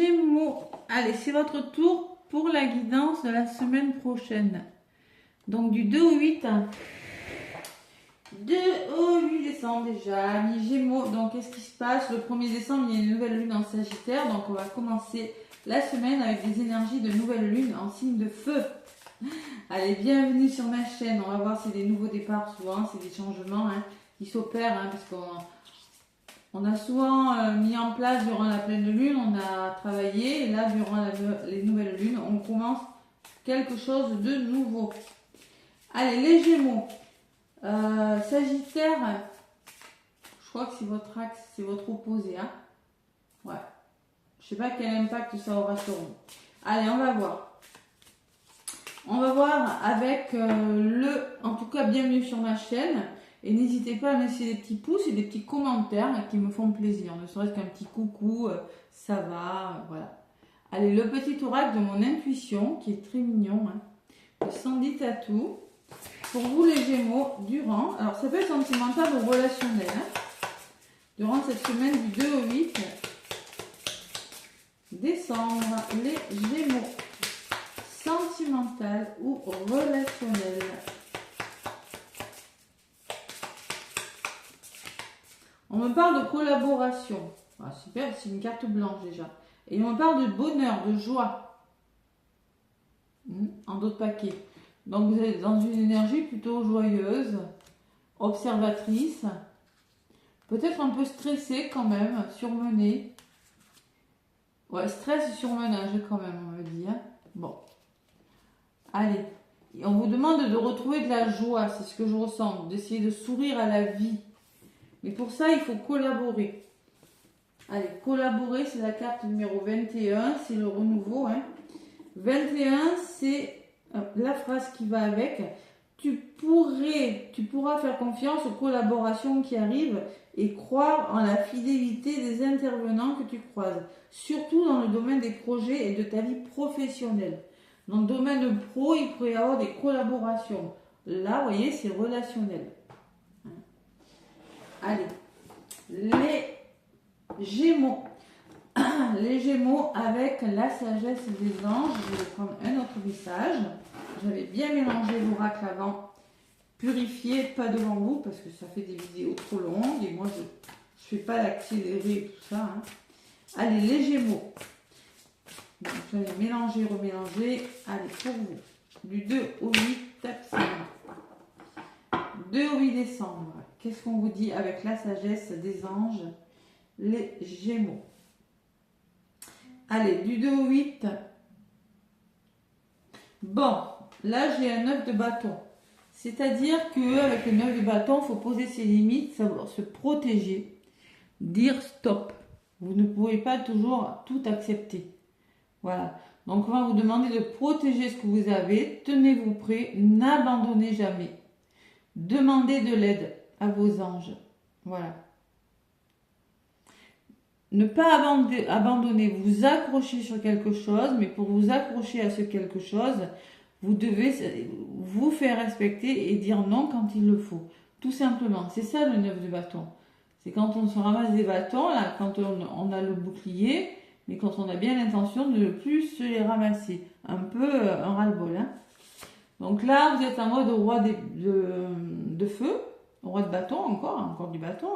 Gémeaux, allez, c'est votre tour pour la guidance de la semaine prochaine. Donc du 2 au 8. 2 au 8 décembre déjà, amis Gémeaux. Donc qu'est-ce qui se passe? Le 1er décembre, il y a une nouvelle lune en Sagittaire. Donc on va commencer la semaine avec des énergies de nouvelle lune en signe de feu. Allez, bienvenue sur ma chaîne. On va voir, c'est des nouveaux départs souvent, c'est des changements qui s'opèrent. Parce qu'on a souvent mis en place durant la pleine lune, on a travaillé. Et là, durant les nouvelles lunes, on commence quelque chose de nouveau. Allez, les Gémeaux. Sagittaire, je crois que c'est votre axe, c'est votre opposé. Ouais. Je sais pas quel impact ça aura sur vous. Allez, on va voir. On va voir avec en tout cas, bienvenue sur ma chaîne. Et n'hésitez pas à laisser des petits pouces et des petits commentaires qui me font plaisir. Ne serait-ce qu'un petit coucou, ça va, voilà. Allez, le petit oracle de mon intuition, qui est très mignon, de Sandy Tattoo. Pour vous les Gémeaux, durant, alors ça peut être sentimental ou relationnel, durant cette semaine du 2 au 8 décembre, les Gémeaux, sentimental ou relationnel. On me parle de collaboration, super, c'est une carte blanche déjà, et on me parle de bonheur, de joie, en d'autres paquets. Donc vous êtes dans une énergie plutôt joyeuse, observatrice, peut-être un peu stressée quand même, surmenée. Ouais, stress et surmenage quand même, on me dit. Bon. Allez. Et on vous demande de retrouver de la joie, c'est ce que je ressens, d'essayer de sourire à la vie. Mais pour ça, il faut collaborer. Allez, collaborer, c'est la carte numéro 21, c'est le renouveau. 21, c'est la phrase qui va avec. Tu pourras faire confiance aux collaborations qui arrivent et croire en la fidélité des intervenants que tu croises, surtout dans le domaine des projets et de ta vie professionnelle. Dans le domaine pro, il pourrait y avoir des collaborations. Là, vous voyez, c'est relationnel. Allez, les Gémeaux. Les Gémeaux avec la sagesse des anges. Je vais prendre un autre message. J'avais bien mélangé l'oracle avant. Purifié, pas devant vous parce que ça fait des vidéos trop longues et moi je ne fais pas l'accélérer et tout ça. Allez, les Gémeaux. Donc j'allais mélanger, remélanger. Allez, pour vous. Du 2 au 8 décembre. 2 au 8 décembre. Qu'est-ce qu'on vous dit avec la sagesse des anges? Les Gémeaux. Allez, du 2 au 8. Bon, là j'ai un 9 de bâton. C'est-à-dire qu'avec le 9 de bâton, il faut poser ses limites, savoir se protéger, dire stop. Vous ne pouvez pas toujours tout accepter. Voilà. Donc on va vous demander de protéger ce que vous avez. Tenez-vous prêts, n'abandonnez jamais. Demandez de l'aide à vos anges. Voilà. Ne pas abandonner, vous accrocher sur quelque chose, mais pour vous accrocher à ce quelque chose, vous devez vous faire respecter et dire non quand il le faut. Tout simplement, c'est ça le 9 de bâton. C'est quand on se ramasse des bâtons, là, quand on a le bouclier, mais quand on a bien l'intention de ne plus se les ramasser. Un peu un ras-le-bol. Donc là, vous êtes en mode roi de feu, roi de bâton encore du bâton.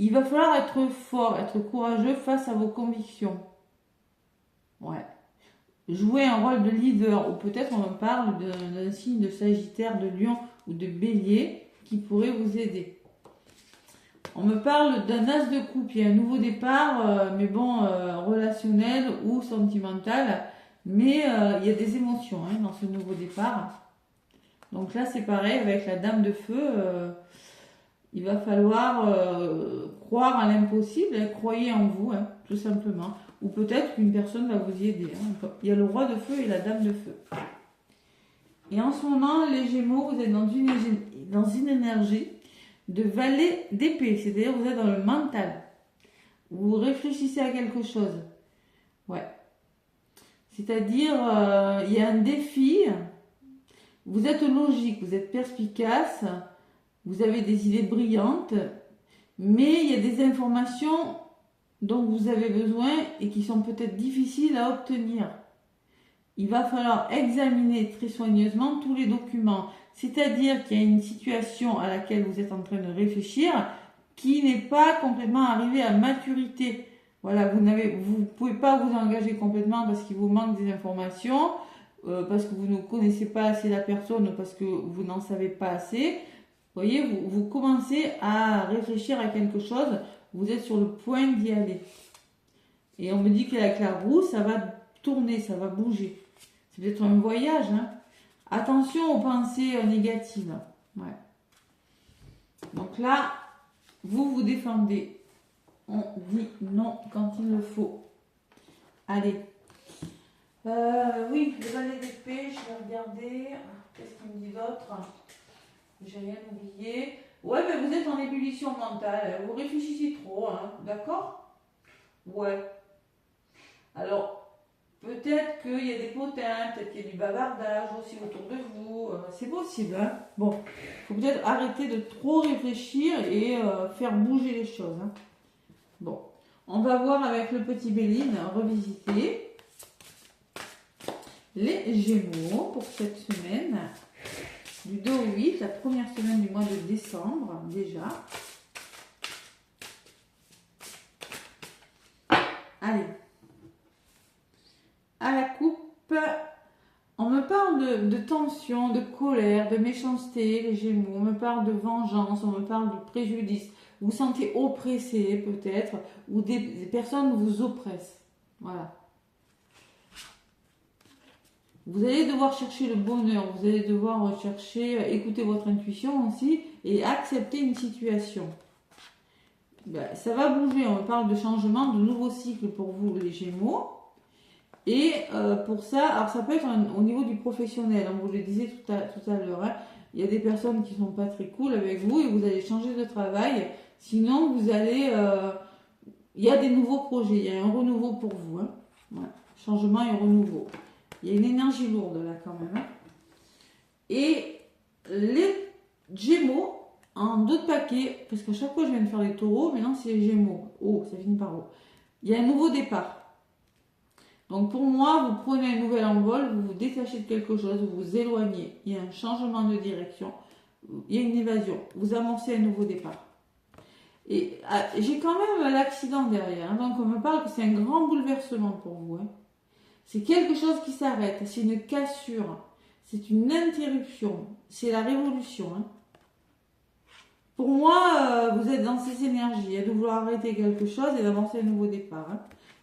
Il va falloir être fort, être courageux face à vos convictions. Ouais. Jouer un rôle de leader, ou peut-être on parle d'un signe de Sagittaire, de Lion ou de Bélier qui pourrait vous aider. On me parle d'un as de coupe, il y a un nouveau départ, mais bon, relationnel ou sentimental, mais il y a des émotions dans ce nouveau départ. Donc là c'est pareil avec la dame de feu. Il va falloir croire à l'impossible, croyez en vous, tout simplement. Ou peut-être qu'une personne va vous y aider. Il y a le roi de feu et la dame de feu. Et en ce moment, les Gémeaux, vous êtes dans une énergie de valet d'épée. C'est-à-dire vous êtes dans le mental. Vous réfléchissez à quelque chose. Ouais. C'est-à-dire, il y a un défi. Vous êtes logique, vous êtes perspicace. Vous avez des idées brillantes, mais il y a des informations dont vous avez besoin et qui sont peut-être difficiles à obtenir. Il va falloir examiner très soigneusement tous les documents. C'est-à-dire qu'il y a une situation à laquelle vous êtes en train de réfléchir qui n'est pas complètement arrivée à maturité. Voilà, vous ne pouvez pas vous engager complètement parce qu'il vous manque des informations, parce que vous ne connaissez pas assez la personne, parce que vous n'en savez pas assez. Vous voyez, vous commencez à réfléchir à quelque chose, vous êtes sur le point d'y aller. Et on me dit qu'avec la roue, ça va tourner, ça va bouger. C'est peut-être un voyage. Hein. Attention aux pensées négatives. Ouais. Donc là, vous vous défendez. On dit non quand il le faut. Allez. Oui, le valet d'épée, je vais regarder. Qu'est-ce qu'il me dit d'autre? J'ai rien oublié. Ouais, mais vous êtes en ébullition mentale. Vous réfléchissez trop, hein, d'accord? Ouais. Alors, peut-être qu'il y a des potins, peut-être qu'il y a du bavardage aussi autour de vous. C'est possible, hein? Bon, il faut peut-être arrêter de trop réfléchir et faire bouger les choses. Hein. Bon, on va voir avec le petit Béline, revisiter les Gémeaux pour cette semaine. Du 2 au 8, la première semaine du mois de décembre, déjà. Allez. À la coupe, on me parle de tension, de colère, de méchanceté, les Gémeaux. On me parle de vengeance, on me parle de préjudice. Vous vous sentez oppressé peut-être, ou des personnes vous oppressent. Voilà. Vous allez devoir chercher le bonheur, vous allez devoir chercher, écouter votre intuition aussi et accepter une situation. Ben, ça va bouger, on parle de changement, de nouveaux cycles pour vous les Gémeaux. Et pour ça, alors ça peut être au niveau du professionnel, on vous le disait tout à l'heure, hein. Il y a des personnes qui ne sont pas très cool avec vous et vous allez changer de travail. Sinon, vous allez... il y a des nouveaux projets, il y a un renouveau pour vous. Hein. Ouais. Changement et renouveau. Il y a une énergie lourde là quand même. Hein. Et les Gémeaux, en 2 paquets, parce qu'à chaque fois je viens de faire les taureaux, maintenant c'est les Gémeaux. Oh, ça finit par O. Il y a un nouveau départ. Donc pour moi, vous prenez un nouvel envol, vous vous détachez de quelque chose, vous vous éloignez. Il y a un changement de direction, il y a une évasion. Vous amorcez un nouveau départ. Et j'ai quand même l'accident derrière. Hein, donc on me parle que c'est un grand bouleversement pour vous. Hein. C'est quelque chose qui s'arrête, c'est une cassure, c'est une interruption, c'est la révolution. Hein. Pour moi, vous êtes dans ces énergies, de vouloir arrêter quelque chose et d'avancer un nouveau départ. Hein.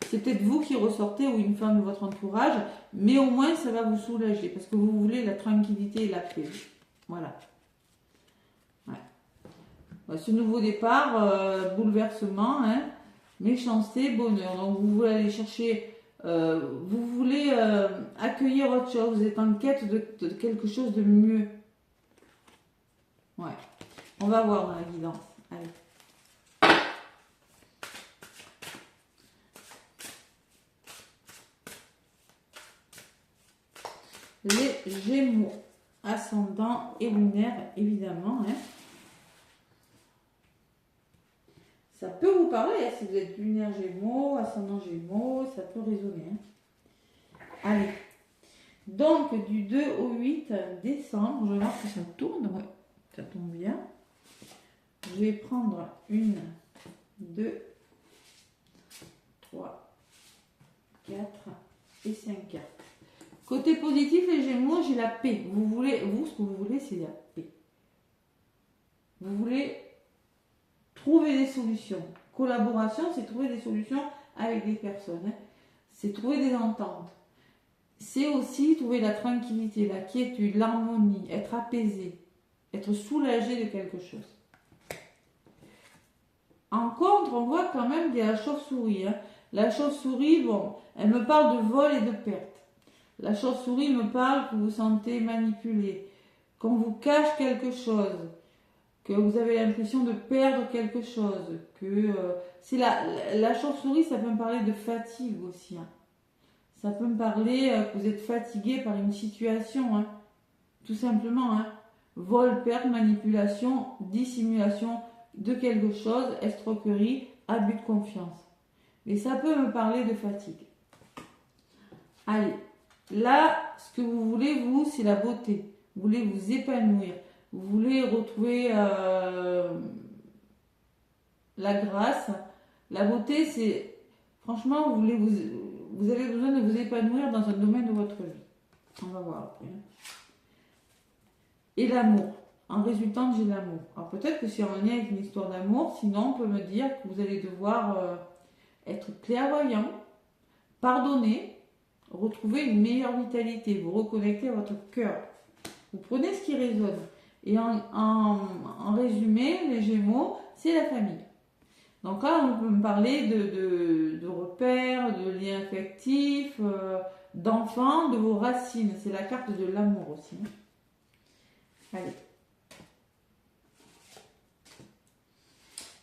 C'est peut-être vous qui ressortez ou une femme de votre entourage, mais au moins ça va vous soulager parce que vous voulez la tranquillité et la paix. Voilà. Ouais. Ce nouveau départ, bouleversement, hein, méchanceté, bonheur. Donc vous voulez aller chercher, vous voulez accueillir autre chose, vous êtes en quête de quelque chose de mieux. Ouais. On va voir dans la guidance. Allez. Les Gémeaux, ascendant et lunaire, évidemment. Hein. Ça peut vous parler, hein, si vous êtes lunaire Gémeaux, ascendant Gémeaux, ça peut résonner. Hein. Allez. Donc, du 2 au 8 décembre, je vois que ça tourne. Ouais, ça tombe bien. Je vais prendre 1, 2, 3, 4 et 5 cartes. Côté positif, les Gémeaux, j'ai la paix. Vous, ce que vous voulez, c'est la paix. Vous voulez trouver des solutions. Collaboration, c'est trouver des solutions avec des personnes. Hein. C'est trouver des ententes. C'est aussi trouver la tranquillité, la quiétude, l'harmonie, être apaisé, être soulagé de quelque chose. En contre, on voit quand même qu'il y a la chauve-souris. Hein. La chauve-souris, bon, elle me parle de vol et de perte. La chauve-souris me parle que vous vous sentez manipulé, qu'on vous cache quelque chose, que vous avez l'impression de perdre quelque chose, que c'est la chauve-souris, ça peut me parler de fatigue aussi. Hein. Ça peut me parler que vous êtes fatigué par une situation, hein. Tout simplement. Hein. Vol, perte, manipulation, dissimulation de quelque chose, escroquerie, abus de confiance. Mais ça peut me parler de fatigue. Allez, là, ce que vous voulez, vous, c'est la beauté. Vous voulez vous épanouir. Vous voulez retrouver la grâce. La beauté, c'est... Franchement, vous avez besoin de vous épanouir dans un domaine de votre vie. On va voir après. Et l'amour. En résultant, j'ai l'amour. Alors peut-être que c'est en lien avec une histoire d'amour. Sinon, on peut me dire que vous allez devoir être clairvoyant, pardonner, retrouver une meilleure vitalité, vous reconnecter à votre cœur. Vous prenez ce qui résonne. Et en résumé, les Gémeaux, c'est la famille. Donc là, on peut me parler de repères, de liens affectifs, d'enfants, de vos racines. C'est la carte de l'amour aussi. Allez.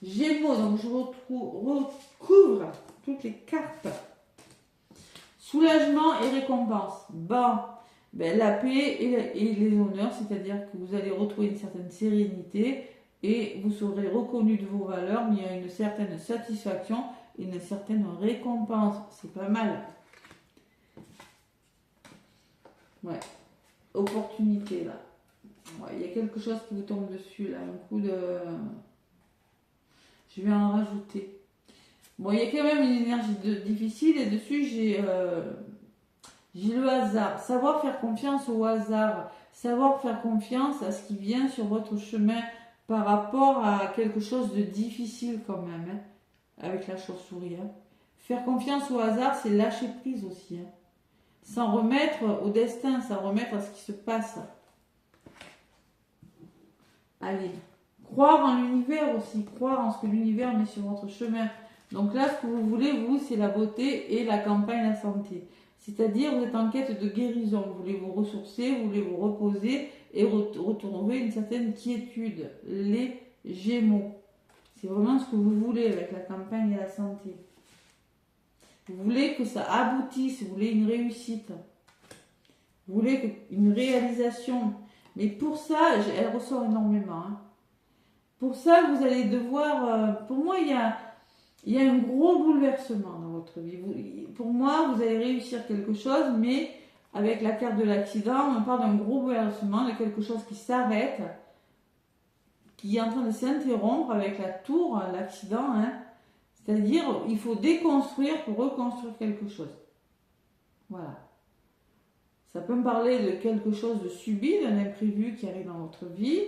Gémeaux, donc je recouvre toutes les cartes. Soulagement et récompense. Bon, la paix et les honneurs, c'est-à-dire que vous allez retrouver une certaine sérénité et vous serez reconnu de vos valeurs, mais il y a une certaine satisfaction et une certaine récompense. C'est pas mal. Ouais. Opportunité là. Ouais, il y a quelque chose qui vous tombe dessus là, un coup de... Je vais en rajouter. Bon, il y a quand même une énergie difficile et dessus j'ai le hasard. Savoir faire confiance au hasard. Savoir faire confiance à ce qui vient sur votre chemin par rapport à quelque chose de difficile quand même, hein, avec la chauve-souris. Hein. Faire confiance au hasard, c'est lâcher prise aussi. Hein. S'en remettre au destin, s'en remettre à ce qui se passe. Allez. Croire en l'univers aussi, croire en ce que l'univers met sur votre chemin. Donc là, ce que vous voulez, vous, c'est la beauté et la campagne, la santé. C'est-à-dire, vous êtes en quête de guérison. Vous voulez vous ressourcer, vous voulez vous reposer et retrouver une certaine quiétude. Les Gémeaux. C'est vraiment ce que vous voulez avec la campagne et la santé. Vous voulez que ça aboutisse, vous voulez une réussite. Vous voulez une réalisation. Mais pour ça, elle ressort énormément. Hein. Pour ça, vous allez devoir... pour moi, il y a un gros bouleversement dans votre vie. Pour moi, vous allez réussir quelque chose, mais avec la carte de l'accident, on parle d'un gros bouleversement, de quelque chose qui s'arrête, qui est en train de s'interrompre avec la tour, l'accident. Hein. C'est-à-dire, il faut déconstruire pour reconstruire quelque chose. Voilà. Ça peut me parler de quelque chose de subi, d'un imprévu qui arrive dans votre vie.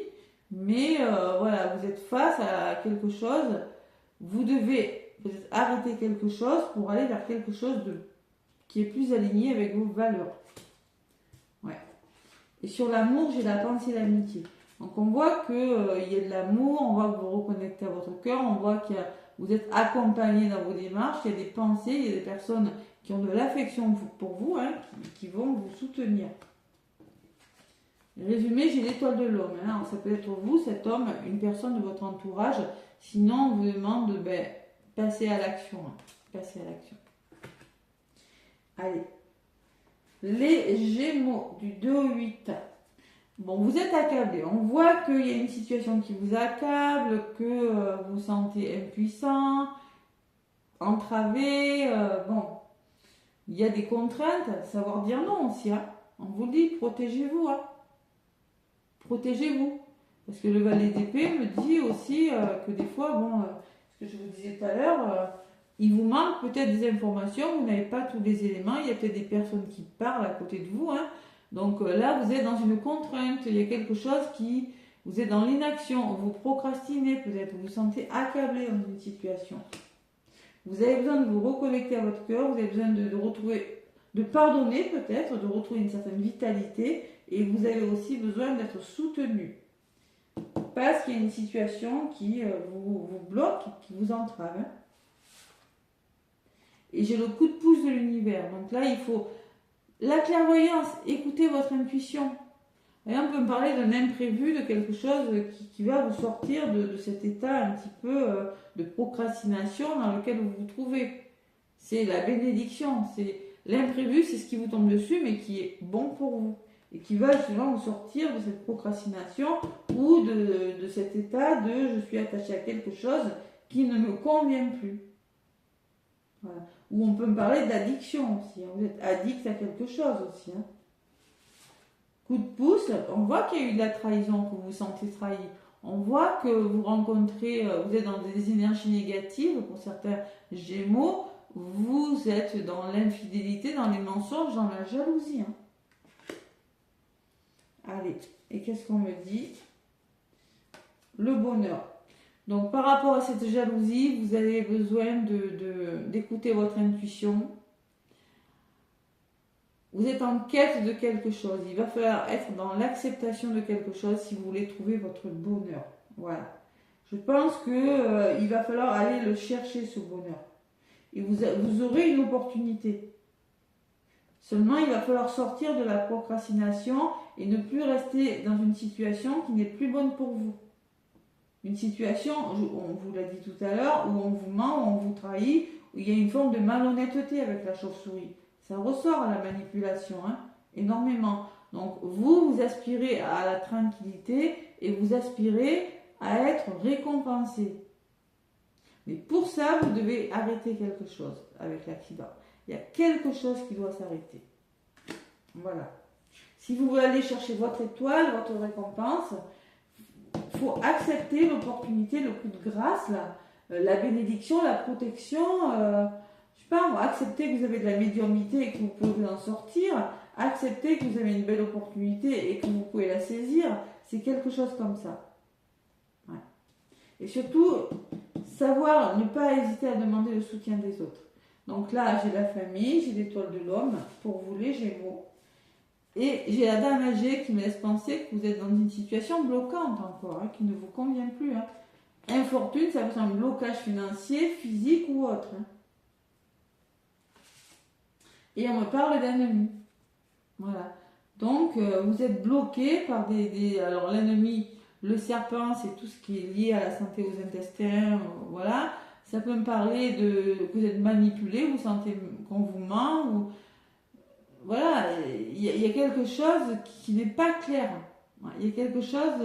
Mais voilà, vous êtes face à quelque chose, vous devez peut-être arrêter quelque chose pour aller vers quelque chose qui est plus aligné avec vos valeurs. Ouais. Et sur l'amour, j'ai la pensée et l'amitié. Donc on voit qu'il y a de l'amour, on voit que vous reconnectez à votre cœur, on voit que vous êtes accompagné dans vos démarches, il y a des pensées, il y a des personnes qui ont de l'affection pour vous, hein, qui vont vous soutenir. Résumé, j'ai l'étoile de l'homme. Hein. Ça peut être vous, cet homme, une personne de votre entourage. Sinon, on vous demande de passer à l'action. Hein. Passer à l'action. Allez. Les Gémeaux du 2 au 8. Bon, vous êtes accablé. On voit qu'il y a une situation qui vous accable, que vous vous sentez impuissant, entravé. Bon, il y a des contraintes. Savoir dire non aussi. Hein. On vous dit, protégez-vous. Hein. Protégez-vous. Parce que le valet d'épée me dit aussi que des fois, ce que je vous disais tout à l'heure, il vous manque peut-être des informations, vous n'avez pas tous les éléments, il y a peut-être des personnes qui parlent à côté de vous. Hein. Donc là, vous êtes dans une contrainte, il y a quelque chose qui... Vous êtes dans l'inaction, vous procrastinez peut-être, vous vous sentez accablé dans une situation. Vous avez besoin de vous reconnecter à votre cœur, vous avez besoin de retrouver, de pardonner peut-être, de retrouver une certaine vitalité. Et vous avez aussi besoin d'être soutenu. Parce qu'il y a une situation qui vous bloque, qui vous entrave. Hein. Et j'ai le coup de pouce de l'univers. Donc là, il faut la clairvoyance, écoutez votre intuition. Et on peut me parler d'un imprévu, de quelque chose qui va vous sortir de cet état un petit peu de procrastination dans lequel vous vous trouvez. C'est la bénédiction. C'est l'imprévu, c'est ce qui vous tombe dessus, mais qui est bon pour vous. Et qui va justement vous sortir de cette procrastination ou de cet état de je suis attaché à quelque chose qui ne me convient plus. Voilà. Ou on peut me parler d'addiction aussi. Vous êtes addict à quelque chose aussi. Hein. Coup de pouce, on voit qu'il y a eu de la trahison, que vous vous sentez trahi. On voit que vous rencontrez, vous êtes dans des énergies négatives pour certains Gémeaux. Vous êtes dans l'infidélité, dans les mensonges, dans la jalousie. Hein. Allez, et qu'est-ce qu'on me dit? Le bonheur. Donc par rapport à cette jalousie, vous avez besoin d'écouter votre intuition. Vous êtes en quête de quelque chose. Il va falloir être dans l'acceptation de quelque chose si vous voulez trouver votre bonheur. Voilà. Je pense que il va falloir aller le chercher, ce bonheur. Et vous aurez une opportunité. Seulement, il va falloir sortir de la procrastination et ne plus rester dans une situation qui n'est plus bonne pour vous. Une situation, on vous l'a dit tout à l'heure, où on vous ment, où on vous trahit, où il y a une forme de malhonnêteté avec la chauve-souris. Ça ressort à la manipulation, hein, énormément. Donc vous aspirez à la tranquillité et vous aspirez à être récompensé. Mais pour ça, vous devez arrêter quelque chose avec l'accident. Il y a quelque chose qui doit s'arrêter. Voilà. Si vous voulez aller chercher votre étoile, votre récompense, il faut accepter l'opportunité, le coup de grâce, la bénédiction, la protection. Je sais pas, accepter que vous avez de la médiumnité et que vous pouvez vous en sortir. Accepter que vous avez une belle opportunité et que vous pouvez la saisir. C'est quelque chose comme ça. Ouais. Et surtout, savoir ne pas hésiter à demander le soutien des autres. Donc là, j'ai la famille, j'ai l'étoile de l'homme, pour vous les Gémeaux. Et j'ai la dame âgée qui me laisse penser que vous êtes dans une situation bloquante encore, hein, qui ne vous convient plus. Hein. Infortune, ça peut être un blocage financier, physique ou autre. Hein. Et on me parle d'ennemi. Voilà. Donc, vous êtes bloqué par alors, l'ennemi, le serpent, c'est tout ce qui est lié à la santé, aux intestins, voilà. Ça peut me parler que vous êtes manipulé, vous sentez qu'on vous ment, ou... Voilà, il y a quelque chose qui n'est pas clair. Il y a quelque chose,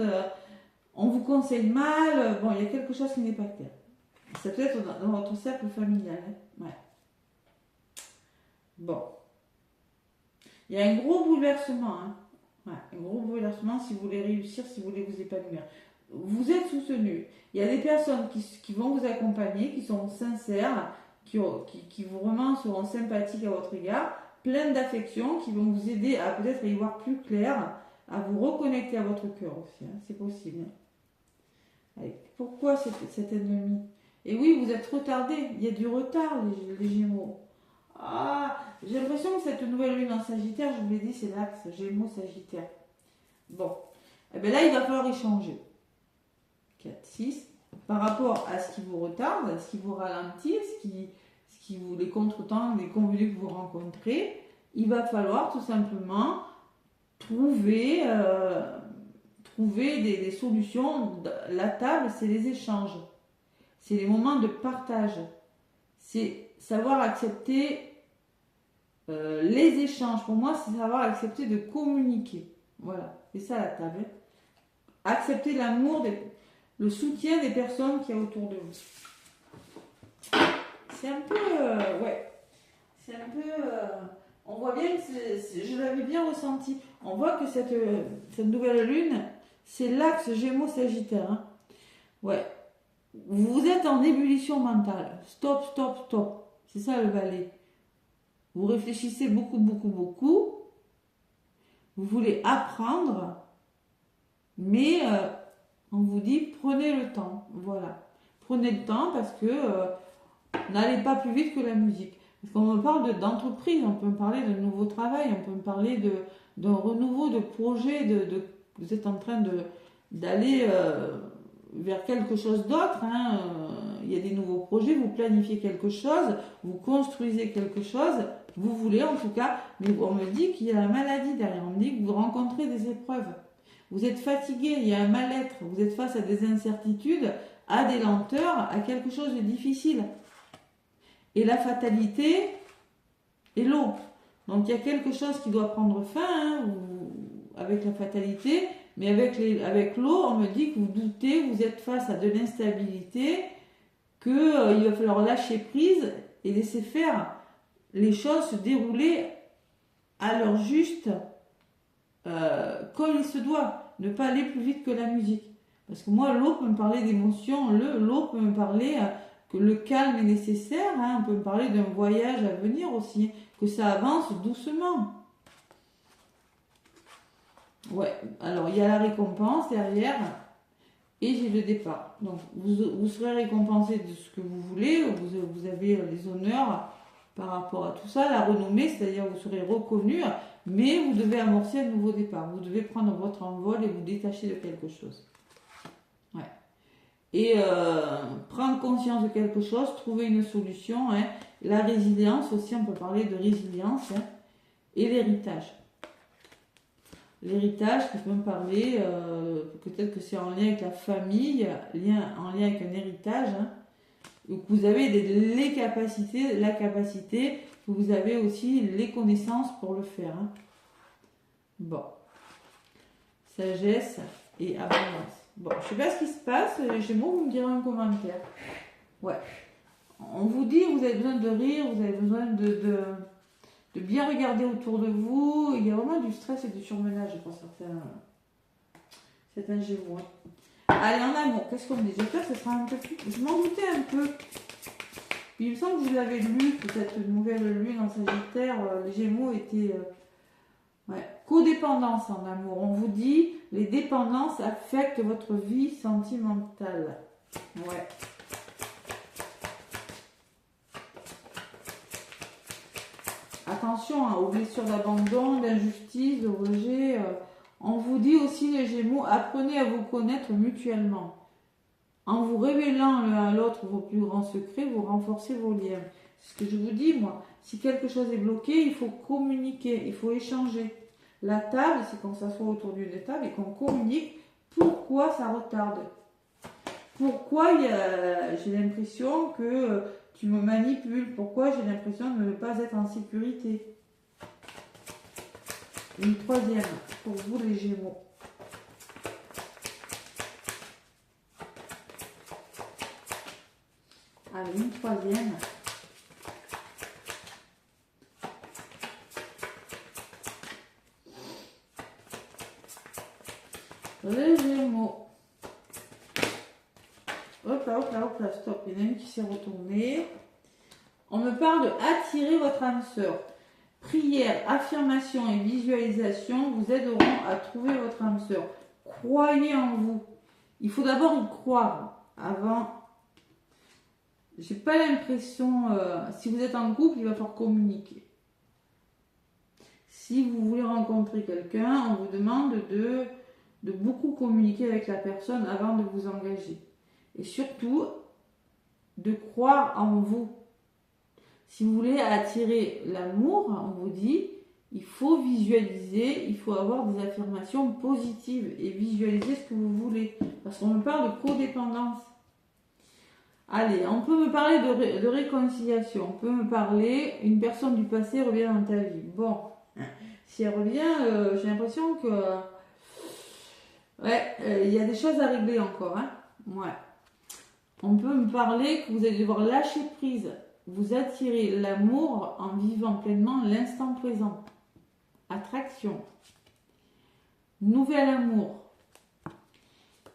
on vous conseille mal, bon, il y a quelque chose qui n'est pas clair. Ça peut être dans votre cercle familial. Hein. Ouais. Bon. Il y a un gros bouleversement. Hein. Ouais, un gros bouleversement si vous voulez réussir, si vous voulez vous épanouir. Vous êtes soutenu. Il y a des personnes qui vont vous accompagner, qui sont sincères, qui vraiment seront sympathiques à votre égard, pleines d'affection, qui vont vous aider à peut-être y voir plus clair, à vous reconnecter à votre cœur aussi. Hein. C'est possible. Allez, pourquoi cet ennemi? Et oui, vous êtes retardé. Il y a du retard, les Gémeaux. Ah, j'ai l'impression que cette nouvelle lune en Sagittaire, je vous l'ai dit, c'est l'axe Gémeaux-Sagittaire. Bon, eh bien là, il va falloir échanger. 4, 6, par rapport à ce qui vous retarde, à ce qui vous ralentit, les contretemps, les convenus que vous rencontrez, il va falloir tout simplement trouver des solutions. La table, c'est les échanges. C'est les moments de partage. C'est savoir accepter les échanges. Pour moi, c'est savoir accepter de communiquer. Voilà, c'est ça la table. Accepter l'amour, le soutien des personnes qu'il y a autour de vous. C'est un peu... ouais. C'est un peu... on voit bien que je l'avais bien ressenti. On voit que cette nouvelle lune, c'est l'axe Gémeaux-Sagittaire. Hein. Ouais. Vous êtes en ébullition mentale. Stop, stop, stop. C'est ça le valet. Vous réfléchissez beaucoup, beaucoup, beaucoup. Vous voulez apprendre. Mais on vous dit, prenez le temps. Voilà. Prenez le temps parce que n'allez pas plus vite que la musique. Parce qu'on me parle d'entreprise, on peut me parler de nouveau travail, on peut me parler d'un renouveau de projet, vous êtes en train d'aller vers quelque chose d'autre. Hein. Il y a des nouveaux projets, vous planifiez quelque chose, vous construisez quelque chose, vous voulez en tout cas, mais on me dit qu'il y a la maladie derrière, on me dit que vous rencontrez des épreuves. Vous êtes fatigué, il y a un mal-être, vous êtes face à des incertitudes, à des lenteurs, à quelque chose de difficile. Et la fatalité est l'eau. Donc il y a quelque chose qui doit prendre fin hein, avec la fatalité, mais avec l'eau, on me dit que vous doutez, vous êtes face à de l'instabilité, qu'il va falloir lâcher prise et laisser faire les choses se dérouler à leur juste comme il se doit. Ne pas aller plus vite que la musique. Parce que moi, l'eau peut me parler d'émotion, l'eau peut me parler que le calme est nécessaire, hein. On peut me parler d'un voyage à venir aussi, que ça avance doucement. Ouais, alors il y a la récompense derrière et j'ai le départ. Donc vous serez récompensé de ce que vous voulez, vous avez les honneurs par rapport à tout ça, la renommée, c'est-à-dire vous serez reconnu, mais vous devez amorcer un nouveau départ. Vous devez prendre votre envol et vous détacher de quelque chose. Ouais. Et prendre conscience de quelque chose, trouver une solution. Hein. La résilience aussi, on peut parler de résilience. Hein. Et l'héritage. L'héritage qui peut me parler, peut-être que c'est en lien avec la famille, en lien avec un héritage. Hein. Donc vous avez la capacité, vous avez aussi les connaissances pour le faire. Hein. Bon. Sagesse et abondance. Bon, je sais pas ce qui se passe, les Gémeaux, vous me direz en commentaire. Ouais. On vous dit, vous avez besoin de rire, vous avez besoin de bien regarder autour de vous. Il y a vraiment du stress et du surmenage pour certains Gémeaux. Hein. Allez, en amour, qu'est-ce qu'on dit? J'espère que ce sera un peu plus... Je m'en doutais un peu. Puis il me semble que je l'avais lu, peut-être une nouvelle lune en Sagittaire, les Gémeaux étaient... Ouais. Codépendance en amour. On vous dit, les dépendances affectent votre vie sentimentale. Ouais. Attention hein, aux blessures d'abandon, d'injustice, de rejet. On vous dit aussi, les Gémeaux, apprenez à vous connaître mutuellement. En vous révélant l'un à l'autre vos plus grands secrets, vous renforcez vos liens. C'est ce que je vous dis, moi. Si quelque chose est bloqué, il faut communiquer, il faut échanger. La table, c'est qu'on s'assoit autour d'une table et qu'on communique pourquoi ça retarde. Pourquoi j'ai l'impression que tu me manipules. Pourquoi j'ai l'impression de ne pas être en sécurité. Une troisième, pour vous les Gémeaux. Allez, une troisième. Les Gémeaux. Hop là, stop. Il y en a une qui s'est retournée. On me parle de attirer votre âme sœur. Prière, affirmation et visualisation vous aideront à trouver votre âme sœur. Croyez en vous. Il faut d'abord y croire avant. J'ai pas l'impression, si vous êtes en couple, il va falloir communiquer. Si vous voulez rencontrer quelqu'un, on vous demande de beaucoup communiquer avec la personne avant de vous engager. Et surtout, de croire en vous. Si vous voulez attirer l'amour, on vous dit, il faut visualiser, il faut avoir des affirmations positives et visualiser ce que vous voulez. Parce qu'on me parle de codépendance. Allez, on peut me parler de réconciliation. On peut me parler, une personne du passé revient dans ta vie. Bon, si elle revient, j'ai l'impression que... Ouais, il y a des choses à régler encore. Hein. Ouais. On peut me parler que vous allez devoir lâcher prise. Vous attirez l'amour en vivant pleinement l'instant présent. Attraction. Nouvel amour.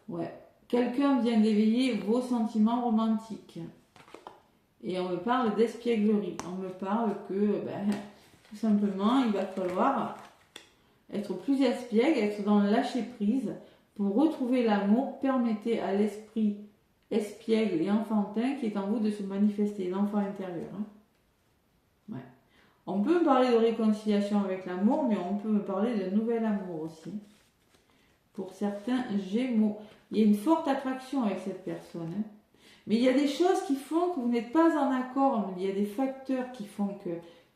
Ouais. Quelqu'un vient d'éveiller vos sentiments romantiques. Et on me parle d'espièglerie. On me parle que, tout simplement, il va falloir être plus espiègle, être dans le lâcher prise. Pour retrouver l'amour, permettez à l'esprit espiègle et enfantin qui est en vous de se manifester, l'enfant intérieur. Hein. Ouais. On peut me parler de réconciliation avec l'amour, mais on peut me parler de nouvel amour aussi. Pour certains Gémeaux, il y a une forte attraction avec cette personne. Hein. Mais il y a des choses qui font que vous n'êtes pas en accord. Il y a des facteurs qui font que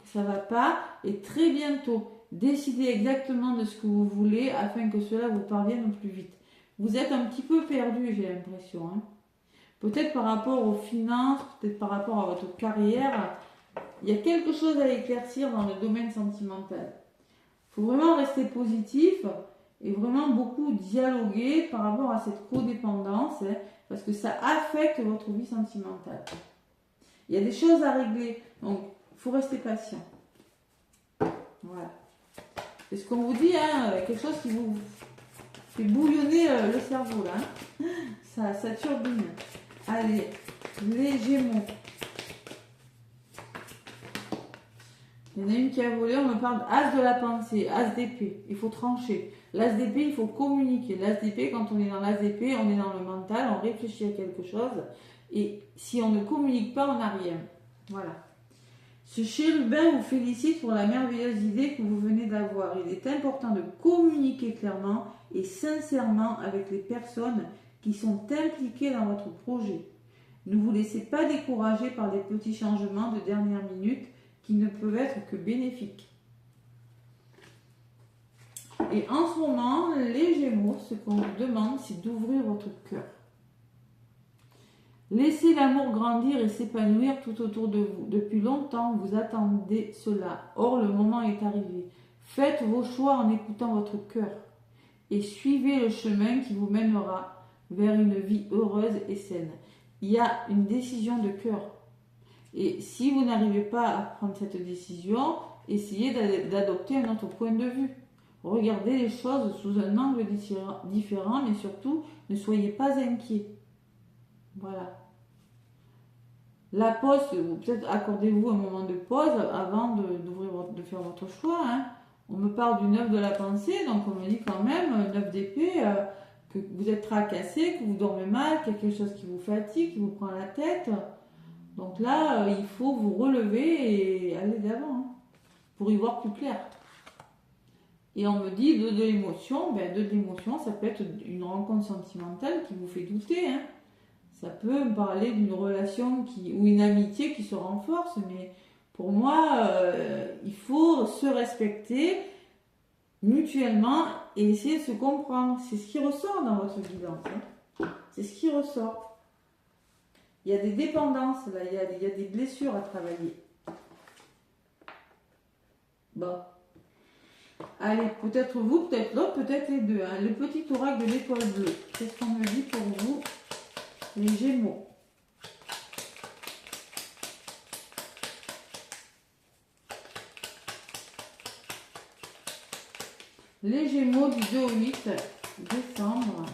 ça ne va pas. Et très bientôt, décidez exactement de ce que vous voulez afin que cela vous parvienne au plus vite. Vous êtes un petit peu perdu, j'ai l'impression. Hein. Peut-être par rapport aux finances, peut-être par rapport à votre carrière. Il y a quelque chose à éclaircir dans le domaine sentimental. Il faut vraiment rester positif et vraiment beaucoup dialoguer par rapport à cette codépendance, hein, parce que ça affecte votre vie sentimentale. Il y a des choses à régler. Donc, il faut rester patient. Voilà. C'est ce qu'on vous dit, hein, quelque chose qui vous fait bouillonner le cerveau, là. Hein. Ça turbine. Allez, les Gémeaux. Il y en a une qui a volé, on me parle d'as de la pensée, as d'épée. Il faut trancher. L'as d'épée, il faut communiquer. L'as d'épée, quand on est dans l'as d'épée, on est dans le mental, on réfléchit à quelque chose. Et si on ne communique pas, on n'a rien. Voilà. Ce chérubin vous félicite pour la merveilleuse idée que vous venez d'avoir. Il est important de communiquer clairement et sincèrement avec les personnes qui sont impliquées dans votre projet. Ne vous laissez pas décourager par des petits changements de dernière minute qui ne peuvent être que bénéfiques. Et en ce moment, les Gémeaux, ce qu'on vous demande, c'est d'ouvrir votre cœur. Laissez l'amour grandir et s'épanouir tout autour de vous. Depuis longtemps, vous attendez cela. Or, le moment est arrivé. Faites vos choix en écoutant votre cœur et suivez le chemin qui vous mènera vers une vie heureuse et saine. Il y a une décision de cœur. Et si vous n'arrivez pas à prendre cette décision, essayez d'adopter un autre point de vue. Regardez les choses sous un angle différent, mais surtout, ne soyez pas inquiets. Voilà. La pause, peut-être accordez-vous un moment de pause avant de faire votre choix. Hein. On me parle du 9 de la pensée, donc on me dit quand même, 9 d'épée, que vous êtes tracassé, que vous dormez mal, quelque chose qui vous fatigue, qui vous prend la tête. Donc là, il faut vous relever et aller d'avant hein, pour y voir plus clair. Et on me dit de l'émotion, de l'émotion, ça peut être une rencontre sentimentale qui vous fait douter. Hein. Ça peut me parler d'une relation ou une amitié qui se renforce, mais pour moi, il faut se respecter mutuellement et essayer de se comprendre. C'est ce qui ressort dans votre guidance. Hein. C'est ce qui ressort. Il y a des dépendances, là, il y a des blessures à travailler. Bon. Allez, peut-être vous, peut-être l'autre, peut-être les deux. Hein. Le petit oracle de l'étoile bleue. Qu'est-ce qu'on me dit pour vous, les Gémeaux? Les Gémeaux du 2 au 8 décembre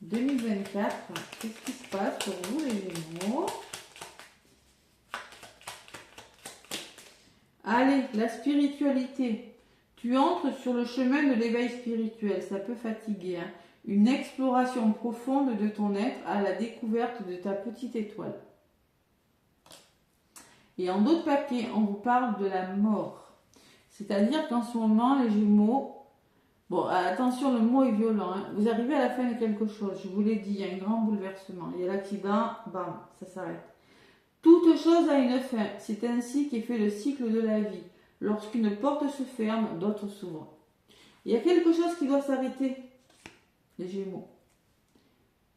2024. Qu'est-ce qui se passe pour vous, les Gémeaux? Allez, la spiritualité. Tu entres sur le chemin de l'éveil spirituel. Ça peut fatiguer. Hein. Une exploration profonde de ton être à la découverte de ta petite étoile. Et en d'autres papiers, on vous parle de la mort. C'est-à-dire qu'en ce moment, les Gémeaux, bon, attention, le mot est violent. Hein. Vous arrivez à la fin de quelque chose. Je vous l'ai dit, il y a un grand bouleversement. Il y a l'accident, bam, ça s'arrête. Toute chose a une fin. C'est ainsi qu'est fait le cycle de la vie. Lorsqu'une porte se ferme, d'autres s'ouvrent. Il y a quelque chose qui doit s'arrêter, les Gémeaux.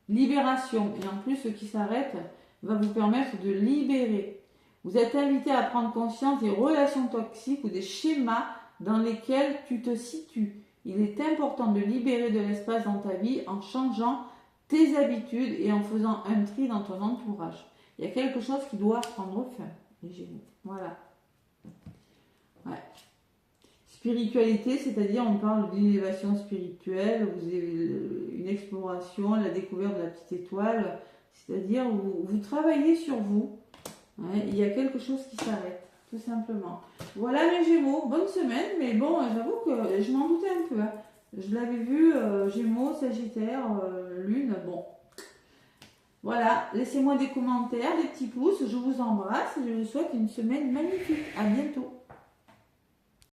Libération. Et en plus, ce qui s'arrête va vous permettre de libérer. Vous êtes invité à prendre conscience des relations toxiques ou des schémas dans lesquels tu te situes. Il est important de libérer de l'espace dans ta vie en changeant tes habitudes et en faisant un tri dans ton entourage. Il y a quelque chose qui doit prendre fin, les Gémeaux. Voilà. Ouais. Spiritualité, c'est-à-dire on parle d'élévation spirituelle, vous avez une exploration, la découverte de la petite étoile, c'est-à-dire vous travaillez sur vous. Ouais, il y a quelque chose qui s'arrête, tout simplement. Voilà les Gémeaux, bonne semaine, mais bon, j'avoue que je m'en doutais un peu. Hein. Je l'avais vu, Gémeaux, Sagittaire, Lune, bon. Voilà, laissez-moi des commentaires, des petits pouces, je vous embrasse et je vous souhaite une semaine magnifique. À bientôt.